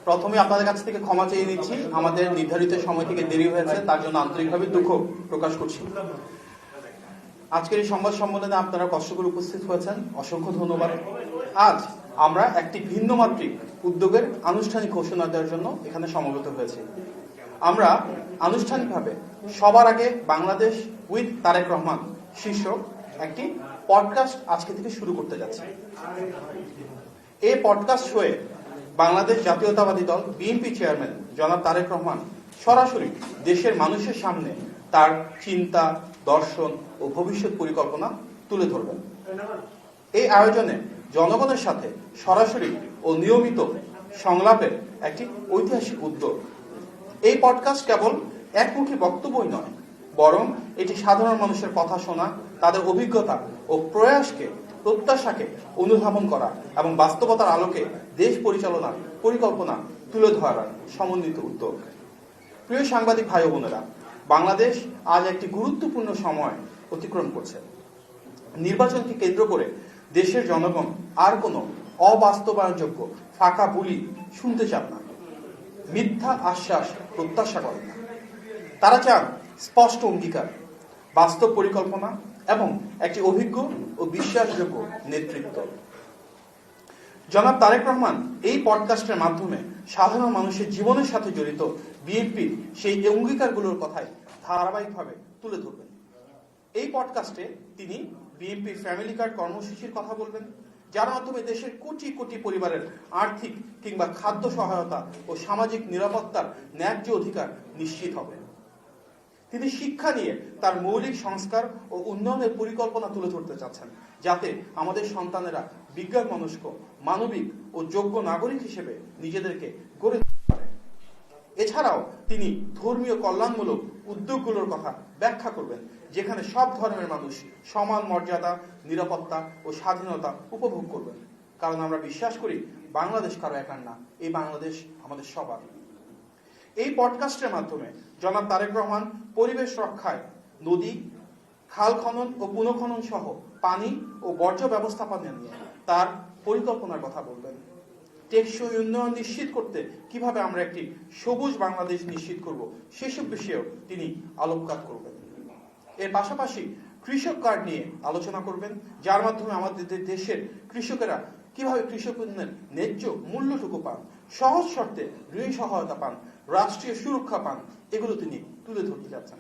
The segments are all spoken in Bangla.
প্রথমে আপনাদের কাছ থেকে ক্ষমা চেয়ে নিচ্ছি, আমাদের নির্ধারিত সময় থেকে দেরি হয়েছে, তার জন্য আন্তরিকভাবে দুঃখ প্রকাশ করছি। আজকের এই সংবাদ সম্মেলনে আপনারা কষ্ট করে উপস্থিত হয়েছেন, অসংখ্য ধন্যবাদ। আজ আমরা একটি ভিন্ন মাত্রিক উদ্যোগের আনুষ্ঠানিক ঘোষণা দেওয়ার জন্য এখানে সমবেত হয়েছি। আমরা আনুষ্ঠানিকভাবে সবার আগে বাংলাদেশ উইথ তারেক রহমান শীর্ষক একটি পডকাস্ট আজকে থেকে শুরু করতে যাচ্ছি। এই পডকাস্ট শোয়ে বাংলাদেশ জাতীয়তাবাদী দল বিএনপি চেয়ারম্যান জনাব তারেক রহমান সরাসরি দেশের মানুষের সামনে তার চিন্তা, দর্শন ও ভবিষ্যৎ পরিকল্পনা তুলে ধরবেন। এই আয়োজনে জনগণের সাথে সরাসরি ও নিয়মিত সংলাপের একটি ঐতিহাসিক উদ্যোগ। এই পডকাস্ট কেবল একমুখী বক্তব্যই নয়, বরং এটি সাধারণ মানুষের কথা শোনা, তাদের অভিজ্ঞতা ও প্রত্যাশাকে অনুধাবন করা এবং বাস্তবতার আলোকে দেশ পরিচালনার পরিকল্পনা তুলে ধরার সমন্বিত উদ্যোগ। প্রিয় সাংবাদিক ভাই ও বোনেরা, বাংলাদেশ আজ একটি গুরুত্বপূর্ণ সময় অতিক্রম করছে। নির্বাচনকে কেন্দ্র করে দেশের জনগণ আর কোনো অবাস্তবায়নযোগ্য ফাঁকা বুলি শুনতে চান না, মিথ্যা আশ্বাস প্রত্যাশা করেন না। তারা চান স্পষ্ট অঙ্গীকার, বাস্তব পরিকল্পনা এবং একটি অভিজ্ঞ ও বিশ্বাসযোগ্য নেতৃত্ব। জনাব তারেক রহমান এই পডকাস্টের মাধ্যমে সাধারণ মানুষের জীবনের সাথে জড়িত বিএনপির সেই অঙ্গীকারগুলোর কথাই ধারাবাহিকভাবে তুলে ধরবেন। এই পডকাস্টে তিনি বিএনপির ফ্যামিলি কার্ড কর্মসূচির কথা বলবেন, যার মাধ্যমে দেশের কোটি কোটি পরিবারের আর্থিক কিংবা খাদ্য সহায়তা ও সামাজিক নিরাপত্তার ন্যায্য অধিকার নিশ্চিত হবে। তিনি শিক্ষা নিয়ে তার মৌলিক সংস্কার ও উন্নয়নের পরিকল্পনা তুলে ধরতে চাচ্ছেন, যাতে আমাদের সন্তানেরা বিজ্ঞান মনস্ক, মানবিক ও যোগ্য নাগরিক হিসেবে নিজেদেরকে গড়ে তুলতে পারে। এছাড়াও তিনি ধর্মীয় কল্যাণমূলক উদ্যোগগুলোর কথা ব্যাখ্যা করবেন, যেখানে সব ধর্মের মানুষ সমান মর্যাদা, নিরাপত্তা ও স্বাধীনতা উপভোগ করবেন। কারণ আমরা বিশ্বাস করি বাংলাদেশ কারো একার না, এই বাংলাদেশ আমাদের সবার। এই পডকাস্টের মাধ্যমে জনাব তারেক রহমান পরিবেশ রক্ষায় নদী, খাল খনন ও পুনঃখনন সহ পানি ও বর্জ্য ব্যবস্থাপনা নিয়ে তার পরিকল্পনার কথা বলবেন। টেকসই উন্নয়ন নিশ্চিত করতে কিভাবে আমরা একটি সবুজ বাংলাদেশ নিশ্চিত করব, সেসব বিষয়েও তিনি আলোকপাত করবেন। এর পাশাপাশি কৃষক কার্ড নিয়ে আলোচনা করবেন, যার মাধ্যমে আমাদের দেশের কৃষকেরা কিভাবে কৃষক পণ্যের ন্যায্য মূল্যটুকু পান, সহজ শর্তে ঋণ সহায়তা পান, রাষ্ট্রীয় সুরক্ষা পান, এগুলো তিনি তুলে ধরতে যাচ্ছেন।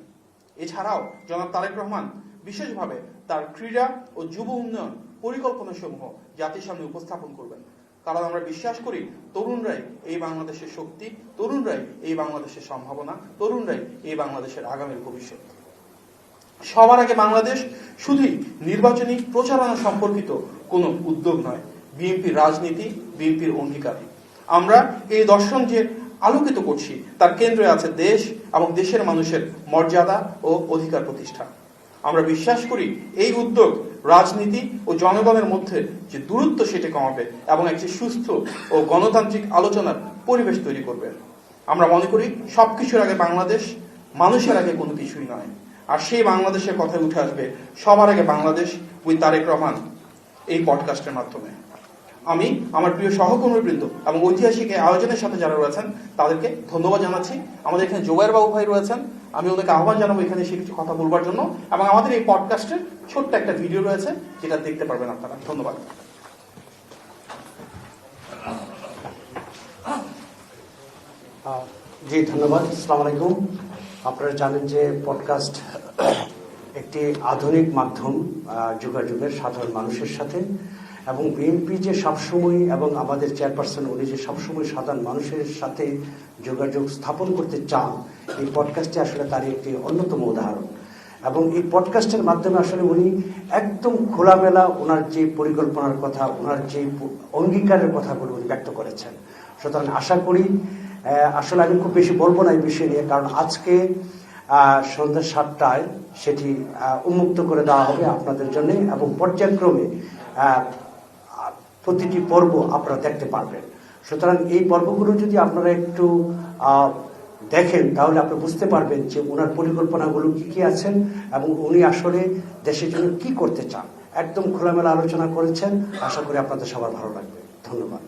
এছাড়াও জনাব তারেক রহমান বিশেষভাবে তার ক্রীড়া ও যুব উন্নয়ন পরিকল্পনা সমূহ জাতির সামনে উপস্থাপন করবেন। কারণ আমরা বিশ্বাস করি তরুণরাই এই বাংলাদেশের শক্তি, তরুণরাই এই বাংলাদেশের সম্ভাবনা, তরুণরাই এই বাংলাদেশের আগামীর ভবিষ্যৎ। সবার আগে বাংলাদেশ শুধুই নির্বাচনী প্রচারণা সম্পর্কিত কোনো উদ্যোগ নয়, বিএনপির রাজনীতি, বিএনপির অঙ্গীকার। আমরা এই দর্শন যে আলোকিত করছি তার কেন্দ্রে আছে দেশ এবং দেশের মানুষের মর্যাদা ও অধিকার প্রতিষ্ঠা। আমরা বিশ্বাস করি এই উদ্যোগ রাজনীতি ও জনগণের মধ্যে যে দূরত্ব সেটা কমাবে এবং একটি সুস্থ ও গণতান্ত্রিক আলোচনার পরিবেশ তৈরি করবে। আমরা মনে করি সবকিছুর আগে বাংলাদেশ, মানুষের আগে কোনো কিছুই নয়। আর সেই বাংলাদেশের কথা উঠে আসবে সবার আগে বাংলাদেশ উইথ তারেক রহমান এই পডকাস্টের মাধ্যমে। আমি আমার প্রিয় সহকর্মীবৃন্দ এবং ঐতিহাসিক এই আয়োজনের সাথে যারা রয়েছেন তাদেরকে ধন্যবাদ জানাচ্ছি। আমাদের এখানে জোবায়ের বাবু ভাই রয়েছেন, আমি ওদেরকে আহ্বান জানাবো এখানে এসে কিছু কথা বলবার জন্য, এবং আমাদের এই পডকাস্টের ছোট্ট একটা ভিডিও রয়েছে যেটা দেখতে পারবেন আপনারা। ধন্যবাদ। জি ধন্যবাদ। আসসালামু আলাইকুম। আপনারা জানেন যে পডকাস্ট একটি আধুনিক মাধ্যম যোগাযোগের সাধারণ মানুষের সাথে, এবং বিএনপি যে সবসময় এবং আমাদের চেয়ারপারসন উনি যে সবসময় সাধারণ মানুষের সাথে যোগাযোগ স্থাপন করতে চান, এই পডকাস্টে আসলে তারই একটি অন্যতম উদাহরণ। এবং এই পডকাস্টের মাধ্যমে আসলে উনি একদম খোলামেলা ওনার যে পরিকল্পনার কথা, ওনার যে অঙ্গীকারের কথাগুলো উনি ব্যক্ত করেছেন। সুতরাং আশা করি, আসলে আমি খুব বেশি বলবো না এই বিষয় নিয়ে, কারণ আজকে সন্ধ্যা 7টায় সেটি উন্মুক্ত করে দেওয়া হবে আপনাদের জন্য, এবং পর্যায়ক্রমে প্রতিটি পর্ব আপনারা দেখতে পারবেন। সুতরাং এই পর্বগুলো যদি আপনারা একটু দেখেন তাহলে আপনি বুঝতে পারবেন যে ওনার পরিকল্পনাগুলো কি কি আছেন এবং উনি আসলে দেশের জন্য কি করতে চান। একদম খোলামেলা আলোচনা করেছেন, আশা করি আপনাদের সবার ভালো লাগবে। ধন্যবাদ।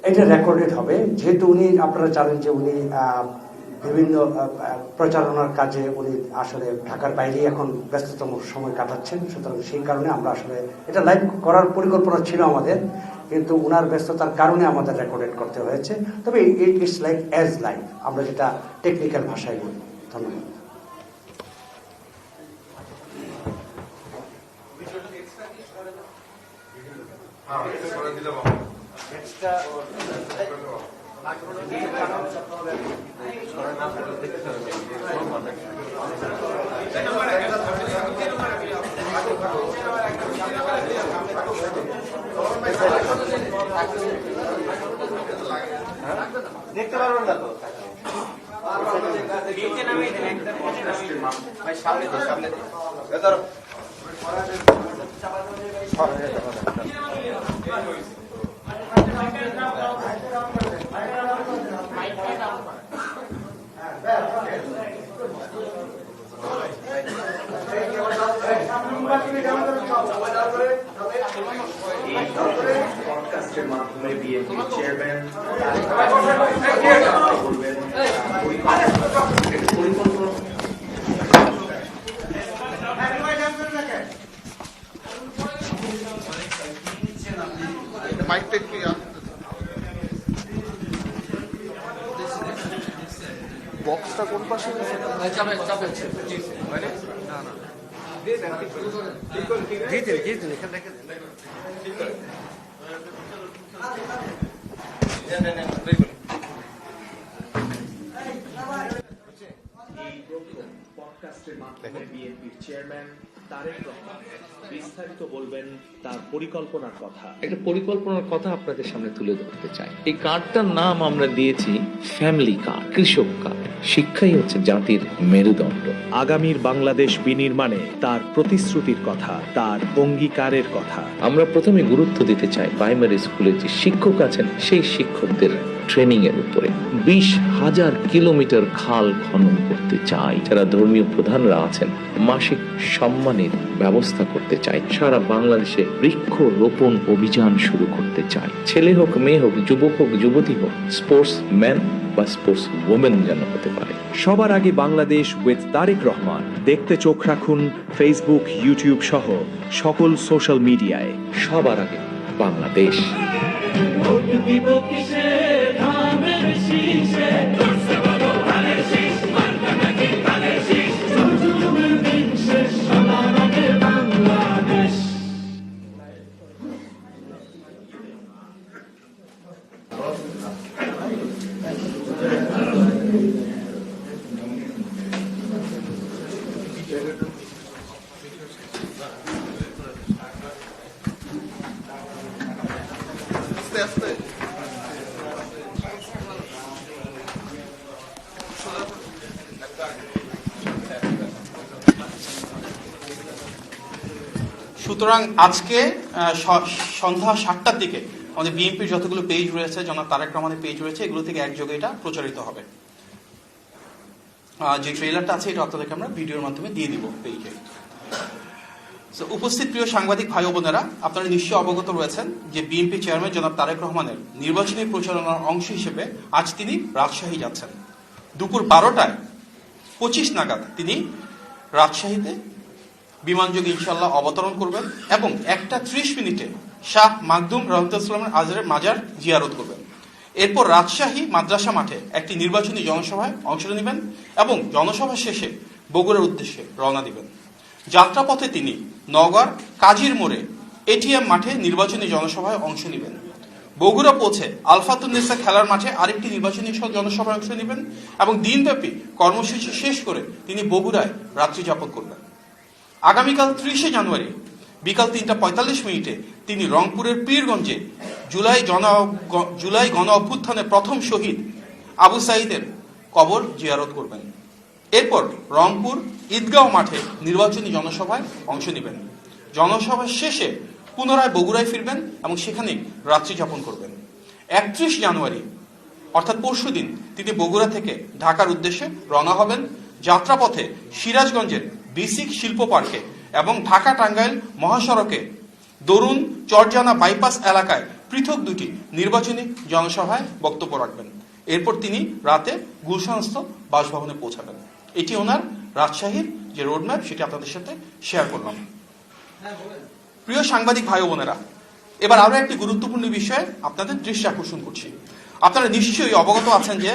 এটা রেকর্ডেড হবে, যেহেতু উনি আপনারা জানেন যে উনি বিভিন্ন প্রচারণার কাজে উনি আসলে ঢাকার বাইরে এখন ব্যস্ততম সময় কাটাচ্ছেন, সুতরাং সেই কারণে আমরা আসলে এটা লাইভ করার পরিকল্পনা ছিল আমাদের, কিন্তু উনার ব্যস্ততার কারণে আমাদের রেকর্ডেড করতে হয়েছে। তবে ইটস লাইক অ্যাজ লাইভ, আমরা যেটা টেকনিক্যাল ভাষায় বলি। ধন্যবাদ। দেখতে পারবেন না তো সামনে পডকাস্টের মাধ্যমে বিএনপি চেয়ারম্যান বক্সটা কোন পাশে? পডকাস্টের মাধ্যমে বিএনপির চেয়ারম্যান তারেক রহমান বিস্তারিত বলবেন তার পরিকল্পনার কথা। একটা পরিকল্পনার কথা আপনাদের সামনে তুলে ধরতে চাই। এই কার্ডটার নাম আমরা দিয়েছি ফ্যামিলি কার্ড, কৃষক কার্ড। শিক্ষাই হচ্ছে জাতির মেরুদণ্ড। আগামীর বাংলাদেশ বিনির্মাণে তার প্রতিশ্রুতির কথা, তার অঙ্গীকারের কথা। আমরা প্রথমে গুরুত্ব দিতে চাই প্রাইমারি স্কুলের যে শিক্ষক আছেন সেই শিক্ষকদের ট্রেনিং এর উপরে। 20,000 কিলোমিটার খাল খনন করতে চাই। যারা ধর্মীয় প্রধানরা আছেন মাসিক সম্মানের ব্যবস্থা করতে চাই। সারা বাংলাদেশে বৃক্ষ রোপণ অভিযান শুরু করতে চাই। ছেলে হোক, মেয়ে হোক, যুবক হোক, যুবতী হোক, স্পোর্টস ম্যান বা স্পোর্টস ওমেন যেন হতে পারে। সবার আগে বাংলাদেশ উইথ তারেক রহমান। দেখতে চোখ রাখুন ফেসবুক, ইউটিউব সহ সকল সোশ্যাল মিডিয়ায়। সবার আগে বাংলাদেশ। সুতরাং আজকে সন্ধ্যা 7টার দিকে আমাদের বিএনপির যতগুলো পেজ রয়েছে, জনাব তারেক রহমানের পেজ রয়েছে, এগুলো থেকে একযোগে এটা প্রচারিত হবে। যে ট্রেলারটা আছে এটা আপনাদেরকে আমরা ভিডিওর মাধ্যমে দিয়ে দিব পেজে। উপস্থিত প্রিয় সাংবাদিক ভাই বোনেরা, আপনারা নিশ্চয়ই অবগত রয়েছেন যে বিএনপি চেয়ারম্যান জনাব তারেক রহমানের নির্বাচনী প্রচারণার অংশ হিসেবে আজ তিনি রাজশাহী যাচ্ছেন। দুপুর 12টায় 25 নাগাদ তিনি রাজশাহীতে বিমানযোগে ইনশাল্লাহ অবতরণ করবেন এবং 1টা 30 মিনিটে শাহ মাকদুম রহমতুল্লাহ আজহারের মাজার জিয়ারত করবেন। এরপর রাজশাহী মাদ্রাসা মাঠে একটি নির্বাচনী জনসভায় অংশ নেবেন এবং জনসভা শেষে বগুড়ার উদ্দেশ্যে রওনা দিবেন। যাত্রাপথে তিনি নওগাঁর কাজীর মোড়ে এটিএম মাঠে নির্বাচনী জনসভায় অংশ নেবেন। বগুড়া পৌঁছে আলফাতুন্নেসা খেলার মাঠে আরেকটি নির্বাচনী জনসভায় অংশ নেবেন এবং দিনব্যাপী কর্মসূচি শেষ করে তিনি বগুড়ায় রাত্রি যাপন করবেন। আগামীকাল 30শে জানুয়ারি বিকাল 3টা 45 মিনিটে তিনি রংপুরের পীরগঞ্জে জুলাই গণ অভ্যুত্থানের প্রথম শহীদ আবু সাঈদের কবর জিয়ারত করবেন। এরপর রংপুর ঈদগাঁও মাঠে নির্বাচনী জনসভায় অংশ নেবেন। জনসভা শেষে পুনরায় বগুড়ায় ফিরবেন এবং সেখানেই রাত্রি যাপন করবেন। 31 জানুয়ারি অর্থাৎ পরশুদিন তিনি বগুড়া থেকে ঢাকার উদ্দেশ্যে রওনা হবেন। যাত্রাপথে সিরাজগঞ্জের বিসিক শিল্প পার্কে এবং ঢাকা টাঙ্গাইল মহাসড়কে দরুন চরজানা বাইপাস এলাকায় পৃথক দুটি নির্বাচনী জনসভায় বক্তব্য রাখবেন। এরপর তিনি রাতে গুলশানস্থ বাসভবনে পৌঁছাবেন। এটি ওনার রাজশাহীর যে রোডম্যাপ সেটি আপনাদের সাথে শেয়ার করলাম। প্রিয় সাংবাদিক ভাই বোনেরা, এবার আরো একটি গুরুত্বপূর্ণ বিষয়ে আপনাদের দৃষ্টি আকর্ষণ করছি। আপনারা নিশ্চয়ই অবগত আছেন যে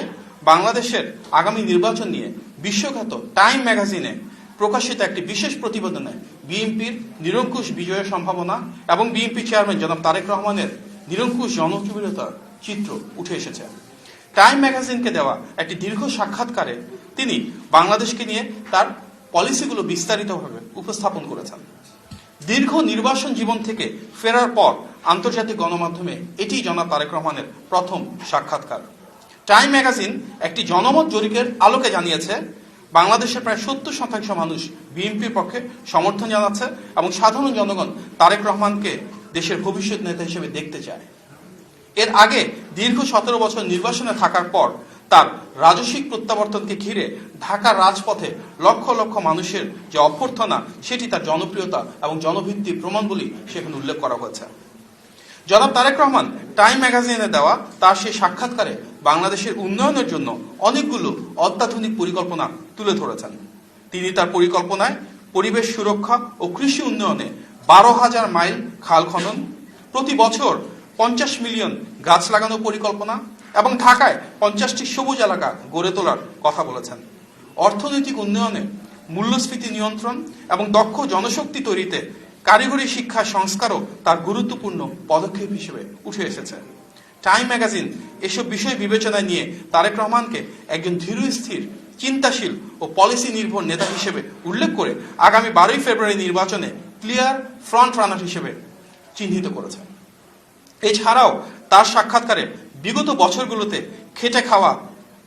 বাংলাদেশের আগামী নির্বাচন নিয়ে বিশ্বখ্যাত টাইম ম্যাগাজিনে প্রকাশিত একটি বিশেষ প্রতিবেদনে বিএনপির নিরঙ্কুশ বিজয়ের সম্ভাবনা এবং বিএনপি চেয়ারম্যান জনাব তারেক রহমানের নিরঙ্কুশ জনপ্রিয়তার চিত্র উঠে এসেছে। টাইম ম্যাগাজিনকে দেওয়া একটি দীর্ঘ সাক্ষাৎকারে তিনি বাংলাদেশকে নিয়ে তার পলিসিগুলো বিস্তারিতভাবে উপস্থাপন করেছেন। দীর্ঘ নির্বাসন জীবন থেকে ফেরার পর আন্তর্জাতিক গণমাধ্যমে এটি জনাব তারেক রহমানের প্রথম সাক্ষাৎকার। টাইম ম্যাগাজিন একটি জনমত জরিপের আলোকে জানিয়েছে বাংলাদেশের প্রায় 70% মানুষ বিএনপির পক্ষে সমর্থন জানাচ্ছে এবং সাধারণ জনগণ তারেক রহমানকে দেশের ভবিষ্যৎ নেতা হিসেবে দেখতে চায়। এর আগে দীর্ঘ 17 বছর নির্বাসনে থাকার পর তার রাজস্বিক প্রত্যাবর্তনকে ঘিরে ঢাকার রাজপথে লক্ষ লক্ষ মানুষের যে অভ্যর্থনা সেটি তার জনপ্রিয়তা এবং জনভিত্তির প্রমাণ বলেই সেখানে উল্লেখ করা হয়েছে। জনাব তারেক রহমান টাইম ম্যাগাজিনে দেওয়া তার সেই সাক্ষাৎকারে বাংলাদেশের উন্নয়নের জন্য অনেকগুলো অত্যাধুনিক পরিকল্পনা তুলে ধরেছেন। তিনি তার পরিকল্পনায় পরিবেশ সুরক্ষা ও কৃষি উন্নয়নে 12,000 মাইল খাল খনন, প্রতি বছর 50 মিলিয়ন গাছ লাগানোর পরিকল্পনা এবং ঢাকায় 50টি সবুজ এলাকা গড়ে তোলার কথা বলেছেন। অর্থনৈতিক উন্নয়নে মূল্যস্ফীতি নিয়ন্ত্রণ এবং দক্ষ জনশক্তি তৈরিতে কারিগরি শিক্ষা সংস্কারও তার গুরুত্বপূর্ণ পদক্ষেপ হিসেবে উঠে এসেছে। টাইম ম্যাগাজিন এসব বিষয় বিবেচনায় নিয়ে তারেক রহমানকে একজন ধীরস্থির, চিন্তাশীল ও পলিসি নির্ভর নেতা হিসেবে উল্লেখ করে আগামী 12 ফেব্রুয়ারি নির্বাচনে ক্লিয়ার ফ্রন্ট রানার হিসেবে চিহ্নিত করেছে। এছাড়াও তার সাক্ষাৎকারে বিগত বছরগুলোতে খেটে খাওয়া,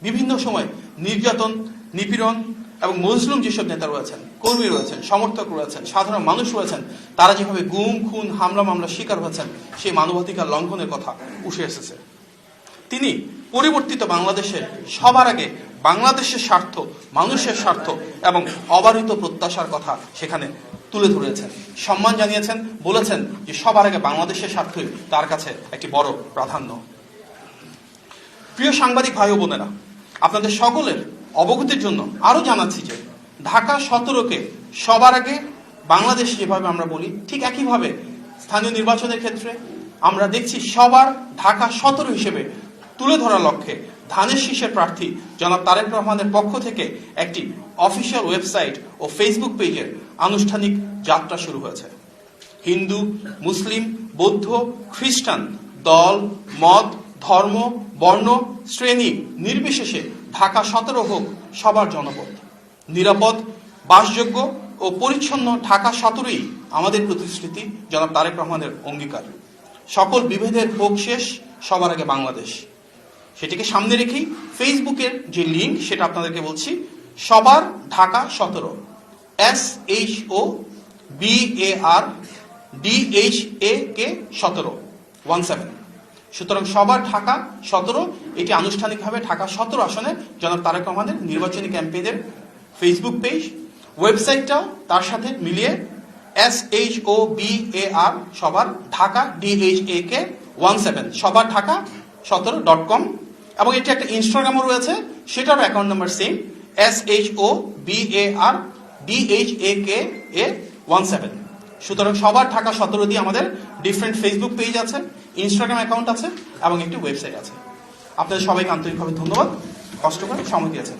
বিভিন্ন সময় নির্যাতন, নিপীড়ন এবং মজলুম যেসব নেতা রয়েছেন, কর্মী রয়েছেন, সমর্থক রয়েছেন, সাধারণ মানুষ রয়েছেন, তারা যেভাবে গুম, খুন, হামলা মামলার শিকার হয়েছেন সেই মানবাধিকার লঙ্ঘনের কথা উঠে এসেছে। তিনি পরিবর্তিত বাংলাদেশে সবার আগে বাংলাদেশের স্বার্থ, মানুষের স্বার্থ এবং অবারিত প্রত্যাশার কথা সেখানে তুলে ধরেছেন, সম্মান জানিয়েছেন, বলেছেন যে সবার আগে বাংলাদেশের স্বার্থই তার কাছে একটি বড় প্রাধান্য। প্রিয় সাংবাদিক ভাই ও বোনেরা, আপনাদের সকলের অবগতির জন্য আরো জানাচ্ছি যে ঢাকা 17কে সবার আগে বাংলাদেশ যেভাবে আমরা বলি ঠিক একইভাবে স্থানীয় নির্বাচনের ক্ষেত্রে আমরা দেখছি সবার ঢাকা 17 হিসেবে তুলে ধরার লক্ষ্যে ধানের শীষের প্রার্থী জনাব তারেক রহমানের পক্ষ থেকে একটি অফিসিয়াল ওয়েবসাইট ও ফেসবুক পেজের আনুষ্ঠানিক যাত্রা শুরু হয়েছে। হিন্দু, মুসলিম, বৌদ্ধ, খ্রিস্টান, দল, মত, ধর্ম, বর্ণ, শ্রেণী নির্বিশেষে ঢাকা 17 হোক সবার জনপদ, নিরাপদ, বাসযোগ্য ও পরিচ্ছন্ন ঢাকা 17ই আমাদের প্রতিশ্রুতি, জনাব তারেক রহমানের অঙ্গীকার। সকল বিভেদের হোক শেষ, সবার আগে বাংলাদেশ। সেটিকে সামনে রেখেই ফেসবুকের যে লিঙ্ক সেটা আপনাদেরকে বলছি, সবার ঢাকা 17, SHOBARDHAK 17। সুতরাং সবার ঢাকা 17 এটি আনুষ্ঠানিকভাবে ঢাকা 17 আসনে জনাব তারেক রহমানের নির্বাচনী ক্যাম্পেইনের ফেসবুক পেজ, ওয়েবসাইটটাও তার সাথে মিলিয়ে SHOBAR সবার ঢাকা DHAK 17 সবার ঢাকা 17.com এবং এটি একটা ইনস্টাগ্রামও রয়েছে, সেটার account number same SHOBAR DHAK 17। সুতরাং সবার ঢাকা 17 দিয়ে আমাদের ডিফারেন্ট ফেসবুক পেজ আছে, ইনস্টাগ্রাম অ্যাকাউন্ট আছে এবং একটি ওয়েবসাইট আছে। আপনাদের সবাইকে আন্তরিকভাবে ধন্যবাদ, কষ্ট করে সময় দিয়েছেন।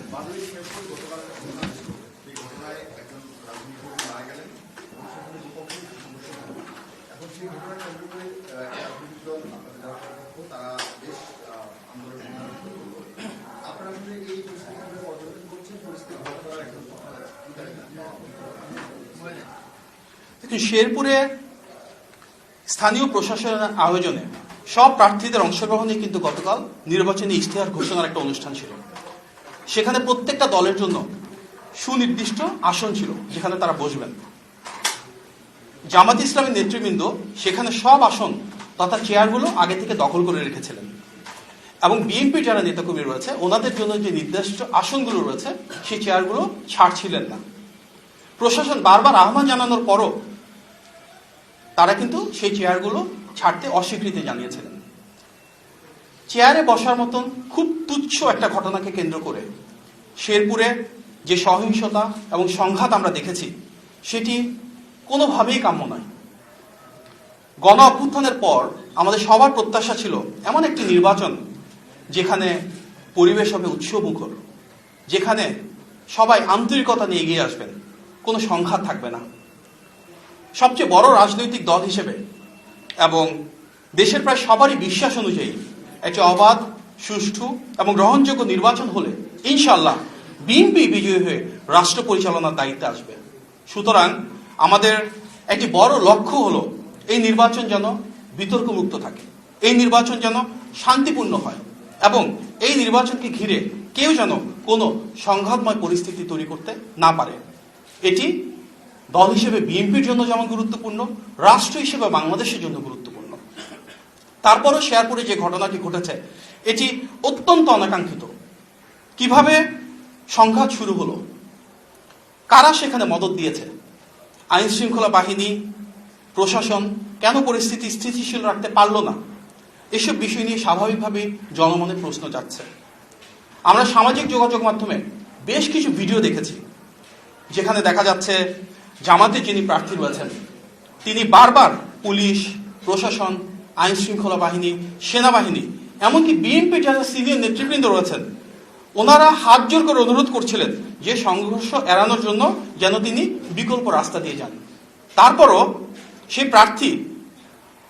শেরপুরে স্থানীয় প্রশাসনের আয়োজনে সব প্রার্থীদের অংশগ্রহণে কিন্তু গতকাল নির্বাচনী ইশতেহার ঘোষণার একটা অনুষ্ঠান ছিল। সেখানে প্রত্যেকটা দলের জন্য সুনির্দিষ্ট আসন ছিল যেখানে তারা বসবেন। জামাত ইসলামের নেতৃবৃন্দ সেখানে সব আসন তথা চেয়ারগুলো আগে থেকে দখল করে রেখেছিলেন এবং বিএনপির যারা নেতাকর্মী রয়েছে ওনাদের জন্য যে নির্দিষ্ট আসনগুলো রয়েছে সেই চেয়ারগুলো ছাড়ছিলেন না। প্রশাসন বারবার আহ্বান জানানোর পরও তারা কিন্তু সেই চেয়ারগুলো ছাড়তে অস্বীকৃতি জানিয়েছিলেন। চেয়ারে বসার মতন খুব তুচ্ছ একটা ঘটনাকে কেন্দ্র করে শেরপুরে যে সহিংসতা এবং সংঘাত আমরা দেখেছি সেটি কোনোভাবেই কাম্য নয়। গণ অভ্যুত্থানের পর আমাদের সবার প্রত্যাশা ছিল এমন একটি নির্বাচন যেখানে পরিবেশ হবে উৎসবমুখর, যেখানে সবাই আন্তরিকতা নিয়ে এগিয়ে আসবেন, কোনো সংঘাত থাকবে না। সবচেয়ে বড় রাজনৈতিক দল হিসেবে এবং দেশের প্রায় সবারই বিশ্বাস অনুযায়ী একটি অবাধ, সুষ্ঠু এবং গ্রহণযোগ্য নির্বাচন হলে ইনশাআল্লাহ বিএনপি বিজয়ী হয়ে রাষ্ট্র পরিচালনার দায়িত্বে আসবে। সুতরাং আমাদের একটি বড় লক্ষ্য হলো এই নির্বাচন যেন বিতর্কমুক্ত থাকে, এই নির্বাচন যেন শান্তিপূর্ণ হয় এবং এই নির্বাচনকে ঘিরে কেউ যেন কোনো সংঘাতময় পরিস্থিতি তৈরি করতে না পারে। এটি দল হিসেবে বিএনপির জন্য যেমন গুরুত্বপূর্ণ, রাষ্ট্র হিসেবে বাংলাদেশের জন্য গুরুত্বপূর্ণ। তারপরও শেরপুরে যে ঘটনাটি ঘটেছে এটি অত্যন্ত অনাকাঙ্ক্ষিত। কিভাবে সংঘাত শুরু হলো, কারা সেখানে মদত দিয়েছে, আইন শৃঙ্খলা বাহিনী, প্রশাসন কেন পরিস্থিতি স্থিতিশীল রাখতে পারল না, এসব বিষয় নিয়ে স্বাভাবিকভাবেই জনমনে প্রশ্ন যাচ্ছে। আমরা সামাজিক যোগাযোগ মাধ্যমে বেশ কিছু ভিডিও দেখেছি যেখানে দেখা যাচ্ছে জামাতের যিনি প্রার্থী রয়েছেন তিনি বারবার পুলিশ, প্রশাসন, আইন শৃঙ্খলা বাহিনী, সেনাবাহিনী, এমনকি বিএনপির যারা সিনিয়র নেতৃবৃন্দ রয়েছেন ওনারা হাত জোর করে অনুরোধ করছিলেন যে সংঘর্ষ এড়ানোর জন্য যেন তিনি বিকল্প রাস্তা দিয়ে যান। তারপরও সেই প্রার্থী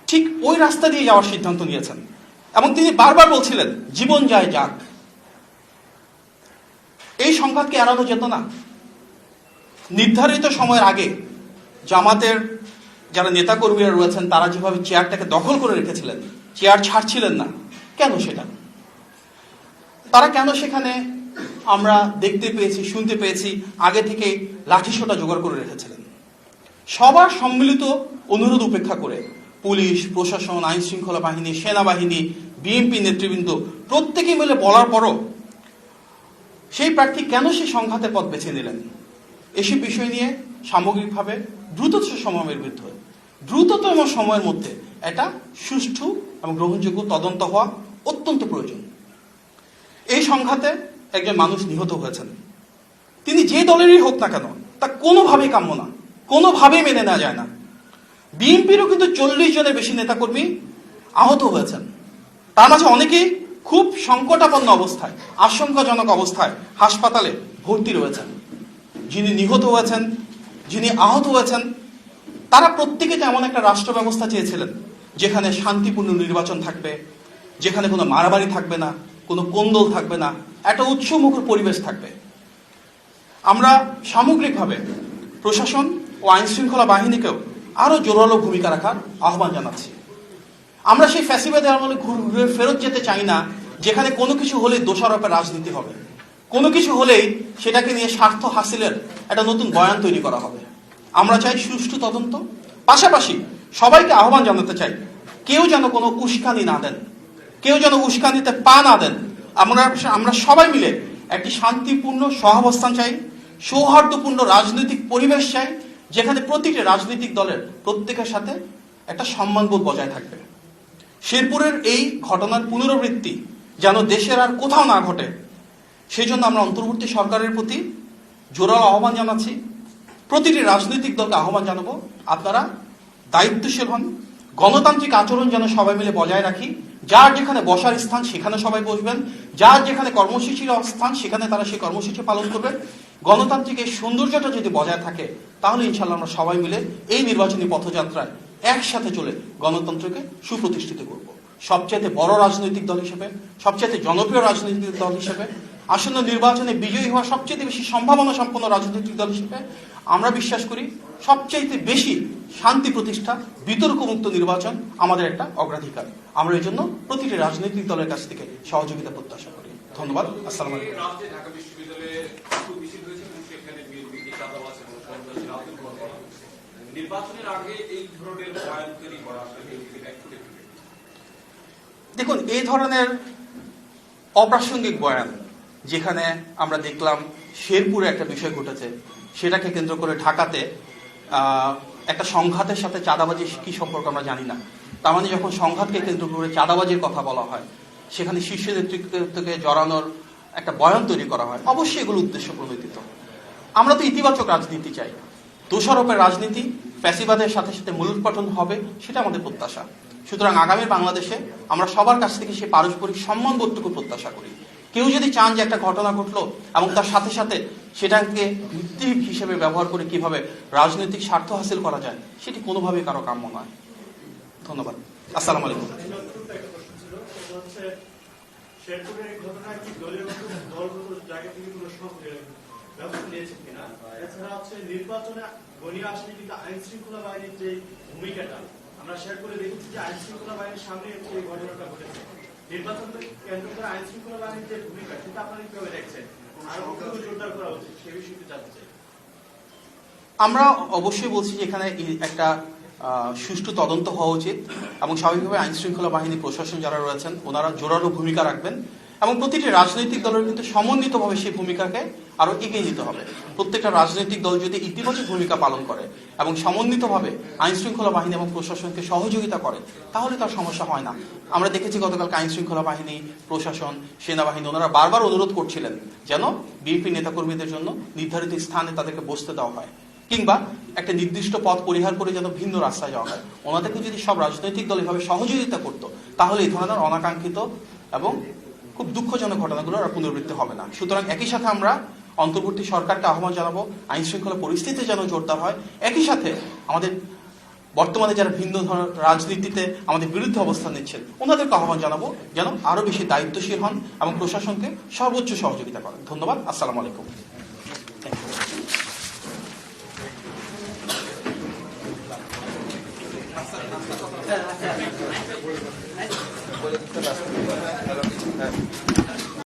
ঠিক ওই রাস্তা দিয়ে যাওয়ার সিদ্ধান্ত নিয়েছেন এবং তিনি বারবার বলছিলেন জীবন যায় যাক। এই সংঘাতকে এড়ানো যেত না। নির্ধারিত সময়ের আগে জামাতের যারা নেতাকর্মীরা রয়েছেন তারা যেভাবে চেয়ারটাকে দখল করে রেখেছিলেন, চেয়ার ছাড়ছিলেন না, কেন সেটা? তারা কেন সেখানে আমরা দেখতে পেয়েছি, শুনতে পেয়েছি আগে থেকে লাঠিসোঁটা জোগাড় করে রেখেছিলেন? সবার সম্মিলিত অনুরোধ উপেক্ষা করে পুলিশ, প্রশাসন, আইন শৃঙ্খলা বাহিনী, সেনাবাহিনী, বিএনপি নেতৃবৃন্দ প্রত্যেকে মিলে বলার পরও সেই প্রার্থী কেন সেই সংঘাতের পথ বেছে নিলেন? এসব বিষয় নিয়ে সামগ্রিকভাবে দ্রুততম সময়ের মধ্যে এটা সুষ্ঠু এবং গ্রহণযোগ্য তদন্ত হওয়া অত্যন্ত প্রয়োজন। এই সংঘাতে একজন মানুষ নিহত হয়েছেন, তিনি যে দলেরই হোক না কেন তা কোনোভাবেই কাম্য না, কোনোভাবেই মেনে নেওয়া যায় না। বিএনপিরও কিন্তু 40 জনের বেশি নেতাকর্মী আহত হয়েছেন, তার মাঝে অনেকেই খুব সংকটাপন্ন অবস্থায়, আশঙ্কাজনক অবস্থায় হাসপাতালে ভর্তি রয়েছেন। যিনি নিহত হয়েছেন, যিনি আহত হয়েছেন, তারা প্রত্যেকে এমন একটা রাষ্ট্র ব্যবস্থা চেয়েছিলেন যেখানে শান্তিপূর্ণ নির্বাচন থাকবে, যেখানে কোনো মারামারি থাকবে না, কোনো কোন্দল থাকবে না, একটা উৎসবমুখর পরিবেশ থাকবে। আমরা সামগ্রিকভাবে প্রশাসন ও আইন শৃঙ্খলা বাহিনীকেও আরো জোরালো ভূমিকা রাখার আহ্বান জানাচ্ছি। আমরা সেই ফ্যাসিবাদের আমলে ঘুরে ফেরত যেতে চাই না যেখানে কোনো কিছু হলেই দোষারোপের রাজনীতি হবে, কোনো কিছু হলেই সেটাকে নিয়ে স্বার্থ হাসিলের একটা নতুন বয়ান তৈরি করা হবে। আমরা চাই সুষ্ঠু তদন্ত, পাশাপাশি সবাইকে আহ্বান জানাতে চাই কেউ যেন কোনো উস্কানি না দেন, কেউ যেন উস্কানিতে পা না দেন। আমরা সবাই মিলে একটি শান্তিপূর্ণ সহাবস্থান চাই, সৌহার্দ্যপূর্ণ রাজনৈতিক পরিবেশ চাই যেখানে প্রতিটি রাজনৈতিক দলের প্রত্যেকের সাথে একটা সম্মানবোধ বজায় থাকবে। শেরপুরের এই ঘটনার পুনরাবৃত্তি যেন দেশের আর কোথাও না ঘটে, সেই জন্য আমরা অন্তর্বর্তী সরকারের প্রতি জোরালো আহ্বান জানাচ্ছি। প্রতিটি রাজনৈতিক দলকে আহ্বান জানাবো আপনারা দায়িত্বশীল হন, গণতান্ত্রিক আচরণ যেন সবাই মিলে বজায় রাখি। যার যেখানে বসার স্থান সেখানে সবাই বসবেন, যার যেখানে কর্মসূচির স্থান সেখানে তারা সেই কর্মসূচি পালন করবেন। গণতান্ত্রিক এই সৌন্দর্যটা যদি বজায় থাকে তাহলে ইনশাল্লাহ আমরা সবাই মিলে এই নির্বাচনী পথযাত্রায় একসাথে চলে গণতন্ত্রকে সুপ্রতিষ্ঠিত করব। সবচেয়ে বড় রাজনৈতিক দল হিসেবে, সবচেয়ে জনপ্রিয় রাজনৈতিক দল হিসেবে, আসন্ন নির্বাচনে বিজয়ী হওয়ার সবচেয়ে বেশি সম্ভাবনা সম্পন্ন রাজনৈতিক দল হিসেবে আমরা বিশ্বাস করি সবচাইতে বেশি শান্তি প্রতিষ্ঠা, বিতর্কমুক্ত নির্বাচন আমাদের একটা অগ্রাধিকার। আমরা এই জন্য প্রতিটি রাজনৈতিক দলের কাছ থেকে সহযোগিতা প্রত্যাশা করি। ধন্যবাদ। আসসালামু আলাইকুম। দেখুন, এই ধরনের অপ্রাসঙ্গিক বয়ান যেখানে আমরা দেখলাম শেরপুরে একটা বিষয় ঘটেছে, সেটাকে কেন্দ্র করে ঢাকাতে একটা সংঘাতের সাথে চাঁদাবাজির কি সম্পর্ক আমরা জানি না। তার মানে যখন সংঘাতকে কেন্দ্র করে চাঁদাবাজির কথা বলা হয়, সেখানে শীর্ষ নেতৃত্বকে জড়ানোর একটা বয়ান তৈরি করা হয়, অবশ্যই এগুলো উদ্দেশ্য প্রণোদিত। আমরা তো ইতিবাচক রাজনীতি চাই। দোষারোপের রাজনীতি, ফ্যাসিবাদের সাথে সাথে মূলোৎপাটন হবে, সেটা আমাদের প্রত্যাশা। সুতরাং আগামী বাংলাদেশে আমরা সবার কাছ থেকে সেই পারস্পরিক সম্মানবোধটুকু প্রত্যাশা করি। কেউ যদি চান যে একটা ঘটনা ঘটলো এবং তার সাথে সাথে সেটাকে ভিত্তি হিসেবে ব্যবহার করে কিভাবে রাজনৈতিক স্বার্থ হাসিল করা যায়, সেটি কোনোভাবেই কারো কাম্য নয়। ধন্যবাদ। আসসালামু আলাইকুম। নির্বাচনে গণিয়ে আসলে কিন্তু আইন শৃঙ্খলা বাহিনীর যে ভূমিকাটা আমরা শেয়ার করে দেখেছি যে আইন শৃঙ্খলা বাহিনীর সামনে এই ঘটনাটা ঘটেছে। নির্বাচনকে কেন্দ্র করে আইন শৃঙ্খলা বাহিনীর যে ভূমিকা সেটা আপনারা কিভাবে দেখছেন, আর কতটুকু জোরদার করা উচিত সে বিষয়টি জানতে চাই। আমরা অবশ্যই বলছি যে এখানে একটা সুষ্ঠু তদন্ত হওয়া উচিত এবং স্বাভাবিকভাবে আইন শৃঙ্খলা বাহিনী প্রশাসন যারা রয়েছেন ওনারা জোরালো ভূমিকা রাখবেন এবং প্রতিটি রাজনৈতিক দলের কিন্তু সমন্বিতভাবে সেই ভূমিকাকে আরো এগিয়ে নিতে হবে। প্রত্যেকটা রাজনৈতিক দল যদি ইতিবাচক ভূমিকা পালন করে এবং সমন্বিতভাবে আইন শৃঙ্খলা বাহিনী এবং প্রশাসনকে সহযোগিতা করে, তাহলে তার সমস্যা হয় না। আমরা দেখেছি গতকালকে আইন শৃঙ্খলা বাহিনী, প্রশাসন, সেনাবাহিনী ওনারা বারবার অনুরোধ করছিলেন যেন বিএনপি নেতাকর্মীদের জন্য নির্ধারিত স্থানে তাদেরকে বসতে দেওয়া হয়, কিংবা একটা নির্দিষ্ট পথ পরিহার করে যেন ভিন্ন রাস্তায় যাওয়া হয়। ওনাদেরকে যদি সব রাজনৈতিক দল এভাবে সহযোগিতা করতো, তাহলে এই ধরনের অনাকাঙ্ক্ষিত এবং খুব দুঃখজনক ঘটনাগুলো আর পুনরাবৃত্তি হবে না। সুতরাং একই সাথে আমরা অন্তর্বর্তী সরকারকে আহ্বান জানাবো আইন শৃঙ্খলা পরিস্থিতি যেন জোরদার হয়। একই সাথে আমাদের বর্তমানে যারা ভিন্ন ধরনের রাজনীতিতে আমাদের বিরুদ্ধে অবস্থান নিচ্ছেন ওনাদেরকে আহ্বান জানাবো যেন আরো বেশি দায়িত্বশীল হন এবং প্রশাসনকে সর্বোচ্চ সহযোগিতা করেন। ধন্যবাদ। আসসালামু আলাইকুম। হ্যাঁ